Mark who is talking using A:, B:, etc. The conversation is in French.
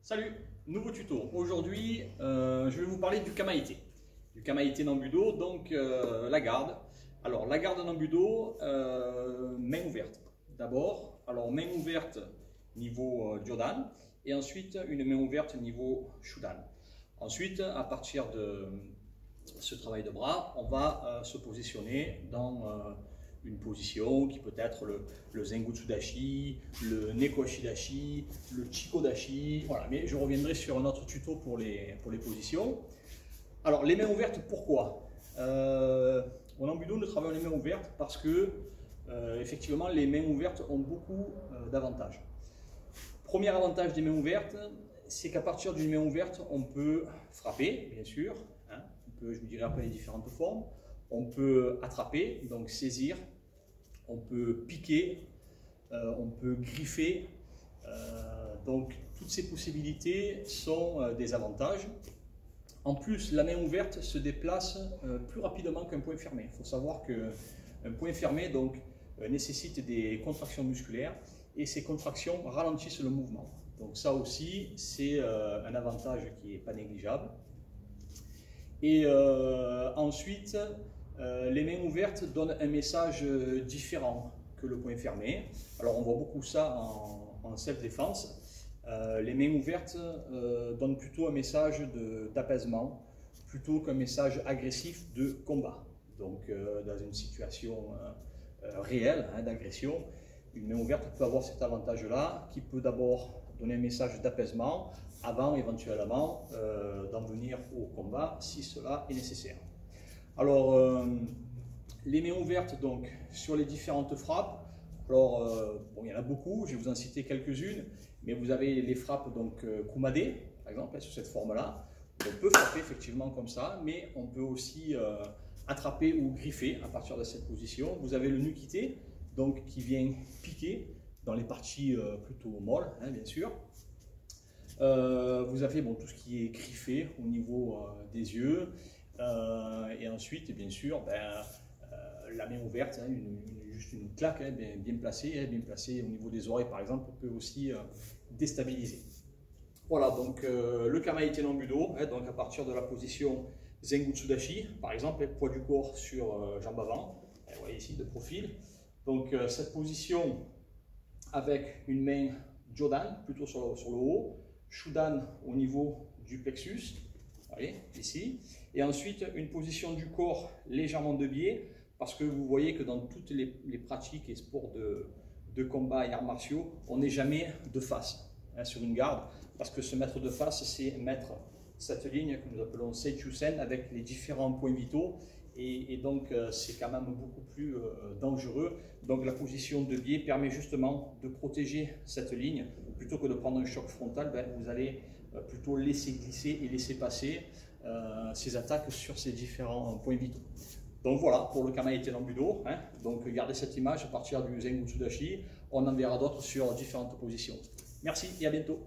A: Salut, nouveau tuto. Aujourd'hui, je vais vous parler du kamaïté. Du kamaïté Nambudo, donc la garde. Alors, la garde Nambudo, main ouverte. D'abord, alors main ouverte niveau Jodan et ensuite une main ouverte niveau Shudan. Ensuite, à partir de ce travail de bras, on va se positionner dans une position qui peut être le Zengutsu Dashi, le Nekoshi Dashi, le Chiko Dashi, voilà, mais je reviendrai sur un autre tuto pour les positions. Alors, les mains ouvertes, pourquoi en Nambudo, nous travaillons les mains ouvertes parce que, effectivement, les mains ouvertes ont beaucoup d'avantages. Premier avantage des mains ouvertes, c'est qu'à partir d'une main ouverte, on peut frapper, bien sûr, hein, on peut, je vous dirai après les différentes formes, on peut attraper, donc saisir, on peut piquer, on peut griffer, donc toutes ces possibilités sont des avantages. En plus, la main ouverte se déplace plus rapidement qu'un poing fermé. Il faut savoir qu'un poing fermé donc, nécessite des contractions musculaires et ces contractions ralentissent le mouvement. Donc ça aussi, c'est un avantage qui n'est pas négligeable. Et ensuite, les mains ouvertes donnent un message différent que le poing fermé. Alors on voit beaucoup ça en self-défense. Les mains ouvertes donnent plutôt un message d'apaisement plutôt qu'un message agressif de combat. Donc dans une situation réelle hein, d'agression, une main ouverte peut avoir cet avantage-là qui peut d'abord donner un message d'apaisement avant éventuellement d'en venir au combat si cela est nécessaire. Alors les mains ouvertes donc sur les différentes frappes, alors bon, il y en a beaucoup, je vais vous en citer quelques-unes, mais vous avez les frappes donc Kumade par exemple sur cette forme-là. On peut frapper effectivement comme ça, mais on peut aussi attraper ou griffer à partir de cette position. Vous avez le Nukite donc qui vient piquer dans les parties plutôt molles, hein, bien sûr. Vous avez bon, tout ce qui est griffé au niveau des yeux. Et ensuite, bien sûr, la main ouverte, hein, juste une claque hein, bien placée au niveau des oreilles par exemple, peut aussi déstabiliser. Voilà, donc le kamaïté Nambudo, hein, donc à partir de la position Zengutsu Dashi, par exemple, poids du corps sur jambe avant, vous voyez ici de profil. Donc cette position avec une main Jodan, plutôt sur le haut, Shudan au niveau du plexus, vous voyez, ici, et ensuite une position du corps légèrement de biais, parce que vous voyez que dans toutes les pratiques et sports de combat et arts martiaux, on n'est jamais de face hein, sur une garde, parce que se mettre de face, c'est mettre cette ligne que nous appelons Seichusen avec les différents points vitaux, et donc c'est quand même beaucoup plus dangereux. Donc la position de biais permet justement de protéger cette ligne, plutôt que de prendre un choc frontal, vous allez plutôt laisser glisser et laisser passer ces attaques sur ces différents points vitaux. Donc voilà pour le kamaïté Nambudo, hein. Donc gardez cette image à partir du Zengutsu Dashi, on en verra d'autres sur différentes positions. Merci et à bientôt.